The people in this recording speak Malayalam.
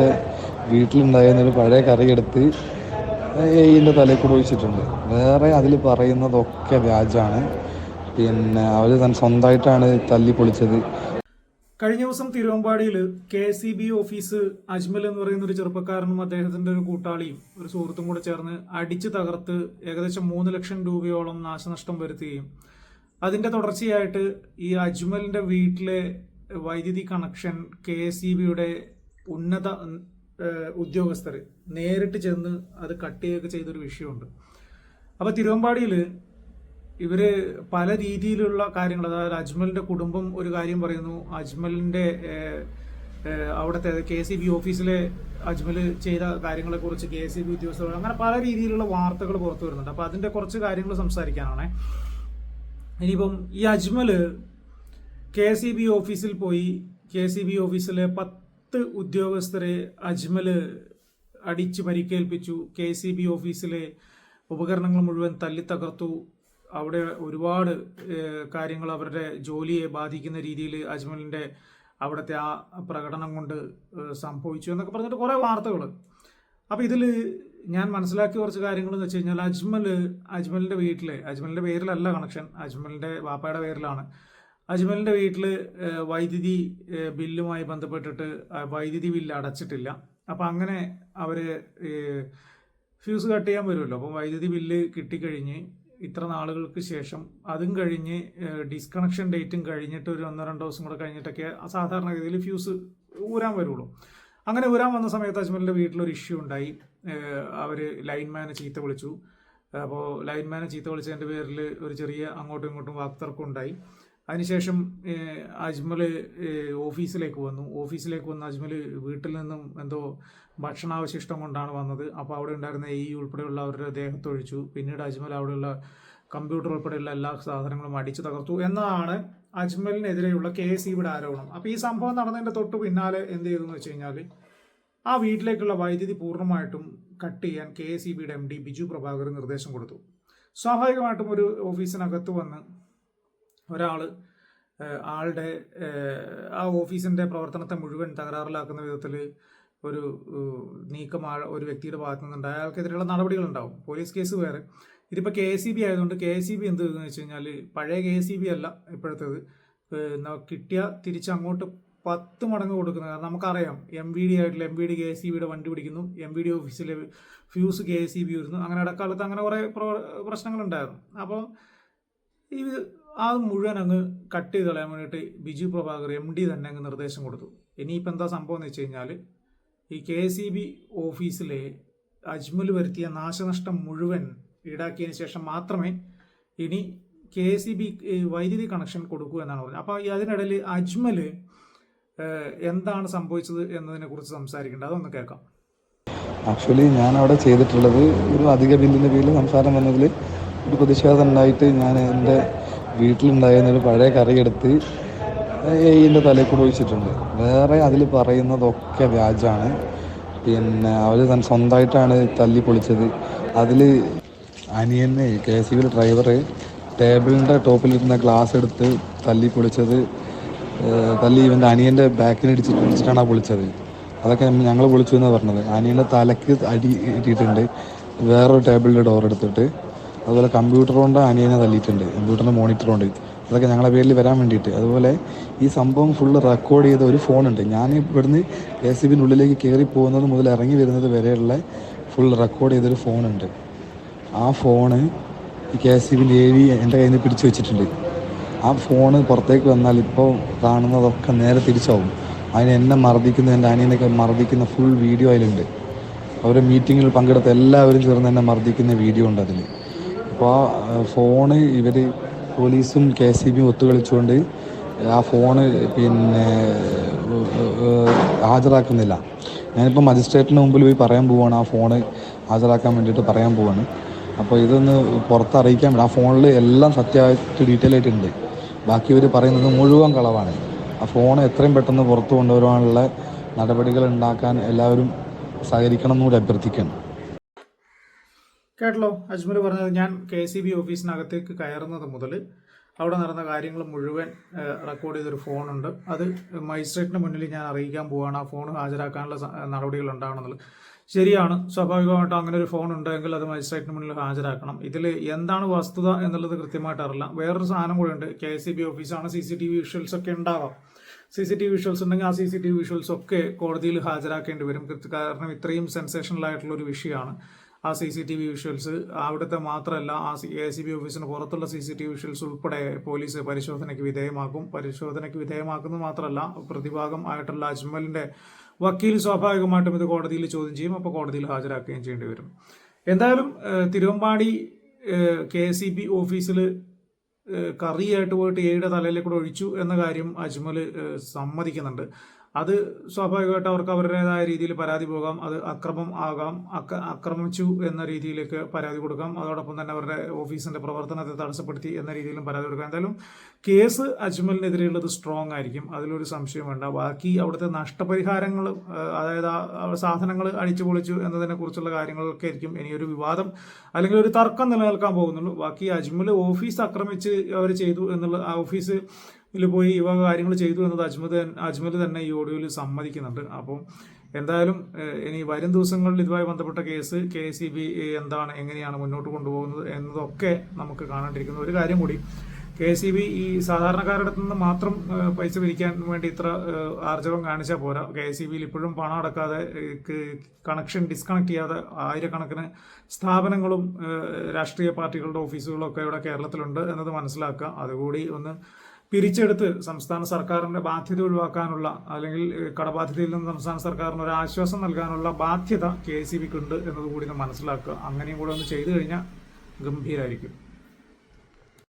എൻ്റെ വീട്ടിലുണ്ടായിരുന്നൊരു പഴയ കറി എടുത്ത് എയ്യിൻ്റെ തലയിൽ കൂടെ ഒഴിച്ചിട്ടുണ്ട്. വേറെ അതിൽ പറയുന്നതൊക്കെ വ്യാജാണ്. പിന്നെ അവർ തന്നെ സ്വന്തമായിട്ടാണ് തല്ലി പൊളിച്ചത്. കഴിഞ്ഞ ദിവസം തിരുവമ്പാടിയിൽ KCB ഓഫീസ് അജ്മൽ എന്ന് പറയുന്ന ഒരു ചെറുപ്പക്കാരനും അദ്ദേഹത്തിന്റെ ഒരു കൂട്ടാളിയും ഒരു സുഹൃത്തും കൂടെ ചേർന്ന് അടിച്ചു തകർത്ത് ഏകദേശം 3 ലക്ഷം രൂപയോളം നാശനഷ്ടം വരുത്തുകയും അതിന്റെ തുടർച്ചയായിട്ട് ഈ അജ്മലിന്റെ വീട്ടിലെ വൈദ്യുതി കണക്ഷൻ KCBയുടെ ഉന്നത ഉദ്യോഗസ്ഥർ നേരിട്ട് ചെന്ന് അത് കട്ട് ചെയ്യുകയൊക്കെ ചെയ്തൊരു വിഷയമുണ്ട്. അപ്പോൾ തിരുവമ്പാടിയിൽ ഇവര് പല രീതിയിലുള്ള കാര്യങ്ങൾ, അതായത് അജ്മലിന്റെ കുടുംബം ഒരു കാര്യം പറയുന്നു, അജ്മലിന്റെ അവിടുത്തെ KCB ഓഫീസിലെ അജ്മൽ ചെയ്ത കാര്യങ്ങളെ കുറിച്ച് KCB ഉദ്യോഗസ്ഥർ, അങ്ങനെ പല രീതിയിലുള്ള വാർത്തകൾ പുറത്തു വരുന്നുണ്ട്. അപ്പൊ അതിന്റെ കുറച്ച് കാര്യങ്ങൾ സംസാരിക്കാനാണ്. ഇനിയിപ്പം ഈ അജ്മല് KCB ഓഫീസിൽ പോയി KCB ഓഫീസിലെ 10 ഉദ്യോഗസ്ഥരെ അജ്മല് അടിച്ച് പരിക്കേൽപ്പിച്ചു. KCB ഓഫീസിലെ ഉപകരണങ്ങൾ മുഴുവൻ തല്ലി തകർത്തു. അവിടെ ഒരുപാട് കാര്യങ്ങൾ അവരുടെ ജോലിയെ ബാധിക്കുന്ന രീതിയിൽ അജ്മലിന്റെ അവിടുത്തെ ആ പ്രകടനം കൊണ്ട് സംഭവിച്ചു എന്നൊക്കെ പറഞ്ഞിട്ട് കുറേ വാർത്തകൾ. അപ്പോൾ ഇതിൽ ഞാൻ മനസ്സിലാക്കിയ കുറച്ച് കാര്യങ്ങൾ എന്ന് വെച്ച് കഴിഞ്ഞാൽ അജ്മലിന്റെ വീട്ടിൽ, അജ്മലിന്റെ പേരിലല്ല കണക്ഷൻ, അജ്മലിന്റെ വാപ്പയുടെ പേരിലാണ്. അജ്മലിന്റെ വീട്ടിൽ വൈദ്യുതി ബില്ലുമായി ബന്ധപ്പെട്ടിട്ട് വൈദ്യുതി ബില്ല് അടച്ചിട്ടില്ല. അപ്പം അങ്ങനെ അവര് ഫ്യൂസ് കട്ട് ചെയ്യാൻ വരുമല്ലോ. അപ്പം വൈദ്യുതി ബില്ല് കിട്ടിക്കഴിഞ്ഞ് ഇത്ര നാളുകൾക്ക് ശേഷം അതും കഴിഞ്ഞ് ഡിസ്കണക്ഷൻ ഡേറ്റും കഴിഞ്ഞിട്ട് ഒരു 1-2 ദിവസം കൂടെ കഴിഞ്ഞിട്ടൊക്കെ സാധാരണഗതിയിൽ ഫ്യൂസ് ഊരാൻ വരുള്ളൂ. അങ്ങനെ ഊരാൻ വന്ന സമയത്ത് അജ്മലിന്റെ വീട്ടിലൊരു ഇഷ്യൂ ഉണ്ടായി. അവർ ലൈൻമാനെ ചീത്ത വിളിച്ചു. അപ്പോൾ ലൈൻമാനെ ചീത്ത വിളിച്ചതിൻ്റെ പേരിൽ ഒരു ചെറിയ അങ്ങോട്ടും ഇങ്ങോട്ടും വാക്തർക്കം ഉണ്ടായി. അതിനുശേഷം അജ്മൽ ഓഫീസിലേക്ക് വന്ന അജ്മൽ വീട്ടിൽ നിന്നും എന്തോ ഭക്ഷണാവശിഷ്ടം കൊണ്ടാണ് വന്നത്. അപ്പോൾ അവിടെ ഉണ്ടായിരുന്ന ഉൾപ്പെടെയുള്ള അവരുടെ ദേഹത്തൊഴിച്ചു. പിന്നീട് അജ്മൽ അവിടെയുള്ള കമ്പ്യൂട്ടർ ഉൾപ്പെടെയുള്ള എല്ലാ സാധനങ്ങളും അടിച്ചു തകർത്തു എന്നതാണ് അജ്മലിനെതിരെയുള്ള KCBയുടെ ആരോപണം. അപ്പോൾ ഈ സംഭവം നടന്നതിൻ്റെ തൊട്ട് പിന്നാലെ എന്ത് ചെയ്തു എന്ന് വെച്ച് കഴിഞ്ഞാൽ ആ വീട്ടിലേക്കുള്ള വൈദ്യുതി പൂർണ്ണമായിട്ടും കട്ട് ചെയ്യാൻ KCBയുടെ MD ബിജു പ്രഭാകർ നിർദ്ദേശം കൊടുത്തു. സ്വാഭാവികമായിട്ടും ഒരു ഓഫീസിനകത്ത് വന്ന് ആളുടെ ആ ഓഫീസിന്റെ പ്രവർത്തനത്തെ മുഴുവൻ തകരാറിലാക്കുന്ന വിധത്തിൽ ഒരു നീക്കം ഒരു വ്യക്തിയുടെ ഭാഗത്തു നിന്നുണ്ടായ അയാൾക്കെതിരെയുള്ള നടപടികളുണ്ടാവും. പോലീസ് കേസ് വേറെ. ഇതിപ്പോൾ KCB ആയതുകൊണ്ട് KCB എന്ത് ചെയ്തെന്ന് വെച്ച് കഴിഞ്ഞാൽ പഴയ KCB അല്ല ഇപ്പോഴത്തേത്. കിട്ടിയ തിരിച്ച് അങ്ങോട്ട് 10 മടങ്ങ് കൊടുക്കുന്നത്. കാരണം നമുക്കറിയാം MVD ആയിട്ടുള്ള MVD KCBയുടെ വണ്ടി പിടിക്കുന്നു, MVD ഓഫീസിലെ ഫ്യൂസ് KCB വരുന്നു. അങ്ങനെ ഇടക്കാലത്ത് അങ്ങനെ കുറേ പ്രശ്നങ്ങളുണ്ടായിരുന്നു. അപ്പോൾ അത് മുഴുവൻ അങ്ങ് കട്ട് ചെയ്ത് കളയാൻ വേണ്ടിയിട്ട് ബിജു പ്രഭാകർ MD തന്നെ അങ്ങ് നിർദ്ദേശം കൊടുത്തു. ഇനിയിപ്പോൾ എന്താ സംഭവം എന്ന് വെച്ച് കഴിഞ്ഞാൽ ഈ KCB ഓഫീസിലെ അജ്മൽ വരുത്തിയ നാശനഷ്ടം മുഴുവൻ ഈടാക്കിയതിന് ശേഷം മാത്രമേ ഇനി KCB വൈദ്യുതി കണക്ഷൻ കൊടുക്കൂ എന്നാണ് പറഞ്ഞത്. അപ്പോൾ അതിനിടയിൽ അജ്മൽ എന്താണ് സംഭവിച്ചത് എന്നതിനെ കുറിച്ച് സംസാരിക്കേണ്ടത്, അതൊന്ന് കേൾക്കാം. ആക്ച്വലി ഞാൻ അവിടെ ചെയ്തിട്ടുള്ളത് ഒരു അധിക ബില്ലിൻ്റെ പേരിൽ സംസാരം വന്നതിൽ ഒരു പ്രതിഷേധം ഉണ്ടായിട്ട് ഞാൻ എൻ്റെ വീട്ടിലുണ്ടായിരുന്നൊരു പഴയ കറി എടുത്ത് എയ്യിൻ്റെ തലയിൽ കൂടെ ഒഴിച്ചിട്ടുണ്ട്. വേറെ അതിൽ പറയുന്നതൊക്കെ വ്യാജാണ്. പിന്നെ അവർ തന്നെ സ്വന്തമായിട്ടാണ് തല്ലി പൊളിച്ചത്. അതിൽ അനിയനെ KCB ഡ്രൈവർ ടേബിളിൻ്റെ ടോപ്പിലിരുന്ന ഗ്ലാസ് എടുത്ത് തല്ലി പൊളിച്ചത്, തല്ലി ഇവൻ്റെ അനിയൻ്റെ ബാക്കിൽ ഇടിച്ചിട്ടാണ് പൊളിച്ചത്. അതൊക്കെ ഞങ്ങൾ പൊളിച്ചു എന്നാണ് പറഞ്ഞത്. അനിയൻ്റെ തലക്ക് അടി ഇട്ടിട്ടുണ്ട് വേറൊരു ടേബിളിൻ്റെ ഡോർ എടുത്തിട്ട്. അതുപോലെ കമ്പ്യൂട്ടർ കൊണ്ട് അനിയനെ തല്ലിയിട്ടുണ്ട്, കമ്പ്യൂട്ടറിൻ്റെ മോണിറ്റർ കൊണ്ട്. അതൊക്കെ ഞങ്ങളെ പേരിൽ വരാൻ വേണ്ടിയിട്ട്. അതുപോലെ ഈ സംഭവം ഫുള്ള് റെക്കോർഡ് ചെയ്ത ഒരു ഫോണുണ്ട്. ഞാൻ ഇവിടുന്ന് KCBൻ്റെ ഉള്ളിലേക്ക് കയറി പോകുന്നത് മുതൽ ഇറങ്ങി വരുന്നത് വരെയുള്ള ഫുൾ റെക്കോർഡ് ചെയ്തൊരു ഫോണുണ്ട്. ആ ഫോണ് ഈ KCBൻ്റെ AV എൻ്റെ കയ്യിൽ നിന്ന് പിടിച്ചു വെച്ചിട്ടുണ്ട്. ആ ഫോണ് പുറത്തേക്ക് വന്നാൽ ഇപ്പോൾ കാണുന്നതൊക്കെ നേരെ തിരിച്ചാവും. അതിന് എന്നെ മർദ്ദിക്കുന്ന, എൻ്റെ അനിയനൊക്കെ മർദ്ദിക്കുന്ന ഫുൾ വീഡിയോ അതിലുണ്ട്. അവരുടെ മീറ്റിങ്ങിൽ പങ്കെടുത്ത എല്ലാവരും ചേർന്ന് എന്നെ മർദ്ദിക്കുന്ന വീഡിയോ ഉണ്ട് അതിൽ. അപ്പോൾ ആ ഫോണ് ഇവർ പോലീസും KCBയും ഒത്തുകളിച്ചുകൊണ്ട് ആ ഫോണ് പിന്നെ ഹാജരാക്കുന്നില്ല. ഞാനിപ്പോൾ മജിസ്ട്രേറ്റിന് മുമ്പിൽ പോയി പറയാൻ പോവുകയാണ്, ആ ഫോണ് ഹാജരാക്കാൻ വേണ്ടിയിട്ട് പറയാൻ പോവുകയാണ്. അപ്പോൾ ഇതൊന്ന് പുറത്തറിയിക്കാൻ വേണ്ടി, ആ ഫോണിൽ എല്ലാം സത്യമായിട്ട് ഡീറ്റെയിൽ ആയിട്ടുണ്ട്. ബാക്കി ഇവർ പറയുന്നത് മുഴുവൻ കളവാണ്. ആ ഫോൺ എത്രയും പെട്ടെന്ന് പുറത്തു കൊണ്ടുവരാനുള്ള നടപടികൾ ഉണ്ടാക്കാൻ എല്ലാവരും സഹകരിക്കണം എന്നുകൂടി അഭ്യർത്ഥിക്കണം. കേട്ടല്ലോ അജ്മൽ പറഞ്ഞത്. ഞാൻ KCB ഓഫീസിനകത്തേക്ക് കയറുന്നത് മുതൽ അവിടെ നടന്ന കാര്യങ്ങൾ മുഴുവൻ റെക്കോർഡ് ചെയ്തൊരു ഫോണുണ്ട്. അത് മജിസ്ട്രേറ്റിന് മുന്നിൽ ഞാൻ അറിയിക്കാൻ പോവുകയാണ്. ആ ഫോൺ ഹാജരാക്കാനുള്ള നടപടികൾ ഉണ്ടാവണമെന്നുള്ളത് ശരിയാണ്. സ്വാഭാവികമായിട്ടും അങ്ങനെ ഒരു ഫോൺ ഉണ്ടെങ്കിൽ അത് മജിസ്ട്രേറ്റിന് മുന്നിൽ ഹാജരാക്കണം. ഇതിൽ എന്താണ് വസ്തുത എന്നുള്ളത് കൃത്യമായിട്ട് അറിയില്ല. വേറൊരു സാധനം കൂടെ ഉണ്ട്. KSEB ഓഫീസാണ്. CCTV വിഷ്വൽസ് ഒക്കെ ഉണ്ടാവാം. CCTV വിഷ്വൽസ് ഉണ്ടെങ്കിൽ ആ CCTV വിഷ്വൽസ് ഒക്കെ കോടതിയിൽ ഹാജരാക്കേണ്ടി വരും. കാരണം ഇത്രയും സെൻസേഷണൽ ആയിട്ടുള്ള ഒരു വിഷയമാണ് ആ CCTV വിഷ്വൽസ്. അവിടുത്തെ മാത്രമല്ല, ആ KSEB ഓഫീസിന് പുറത്തുള്ള CCTV വിഷ്വൽസ് ഉൾപ്പെടെ പോലീസ് പരിശോധനയ്ക്ക് വിധേയമാക്കും. പരിശോധനയ്ക്ക് വിധേയമാക്കുന്നത് മാത്രമല്ല, പ്രതിഭാഗം ആയിട്ടുള്ള അജ്മലിന്റെ വക്കീൽ സ്വാഭാവികമായിട്ടും ഇത് കോടതിയിൽ ചോദ്യം ചെയ്യും. അപ്പോൾ കോടതിയിൽ ഹാജരാക്കുകയും ചെയ്യേണ്ടി വരും. എന്തായാലും തിരുവമ്പാടി KSEB ഓഫീസിൽ കറിയായിട്ട് പോയിട്ട് എയുടെ തലയിലേക്ക് കൂടെ ഒഴിച്ചു എന്ന കാര്യം അജ്മൽ സമ്മതിക്കുന്നുണ്ട്. അത് സ്വാഭാവികമായിട്ട് അവർക്ക് അവരുടേതായ രീതിയിൽ പരാതി പോകാം. അത് അക്രമം ആകാം, ആക്രമിച്ചു എന്ന രീതിയിലേക്ക് പരാതി കൊടുക്കാം. അതോടൊപ്പം തന്നെ അവരുടെ ഓഫീസിന്റെ പ്രവർത്തനത്തെ തടസ്സപ്പെടുത്തി എന്ന രീതിയിലും പരാതി കൊടുക്കാം. എന്തായാലും കേസ് അജ്മലിനെതിരെയുള്ളത് സ്ട്രോങ് ആയിരിക്കും, അതിലൊരു സംശയം വേണ്ട. ബാക്കി അവിടുത്തെ നഷ്ടപരിഹാരങ്ങൾ, അതായത് സാധനങ്ങൾ അടിച്ചു പൊളിച്ചു എന്നതിനെ കുറിച്ചുള്ള കാര്യങ്ങളൊക്കെ ആയിരിക്കും ഇനിയൊരു വിവാദം അല്ലെങ്കിൽ ഒരു തർക്കം നിലനിൽക്കാൻ പോകുന്നുള്ളൂ. ബാക്കി അജ്മൽ ഓഫീസ് ആക്രമിച്ച് അവർ ചെയ്തു എന്നുള്ള, ആ ഓഫീസ് പോയി ഇവ കാര്യങ്ങൾ ചെയ്തു എന്നത് അജ്മൽ തന്നെ ഈ ഓഡിയോയിൽ സമ്മതിക്കുന്നുണ്ട്. അപ്പം എന്തായാലും ഇനി വരും ദിവസങ്ങളിൽ ഇതുമായി ബന്ധപ്പെട്ട കേസ് KSEB എന്താണ്, എങ്ങനെയാണ് മുന്നോട്ട് കൊണ്ടുപോകുന്നത് എന്നതൊക്കെ നമുക്ക് കാണാണ്ടിരിക്കുന്ന ഒരു കാര്യം കൂടി. KSEB ഈ സാധാരണക്കാരുടെ നിന്ന് മാത്രം പൈസ പിരിക്കാൻ വേണ്ടി ഇത്ര ആർജവം കാണിച്ചാൽ പോരാ. KSEBയിൽ ഇപ്പോഴും പണം അടക്കാതെ, കണക്ഷൻ ഡിസ്കണക്ട് ചെയ്യാതെ ആയിരക്കണക്കിന് സ്ഥാപനങ്ങളും രാഷ്ട്രീയ പാർട്ടികളുടെ ഓഫീസുകളും ഒക്കെ ഇവിടെ കേരളത്തിലുണ്ട് എന്നത് മനസ്സിലാക്കുക. അതുകൂടി ഒന്ന് പിരിച്ചെടുത്ത് സംസ്ഥാന സർക്കാരിന്റെ ബാധ്യത ഒഴിവാക്കാനുള്ള, അല്ലെങ്കിൽ കടബാധ്യതയിൽ നിന്ന് സംസ്ഥാന സർക്കാരിന് ഒരു ആശ്വാസം നൽകാനുള്ള ബാധ്യത KSEBക്ക് ഉണ്ട് എന്നതുകൂടി മനസ്സിലാക്കുക. അങ്ങനെയും കൂടെ ഒന്ന് ചെയ്തു കഴിഞ്ഞാൽ ഗംഭീരമായിരിക്കും.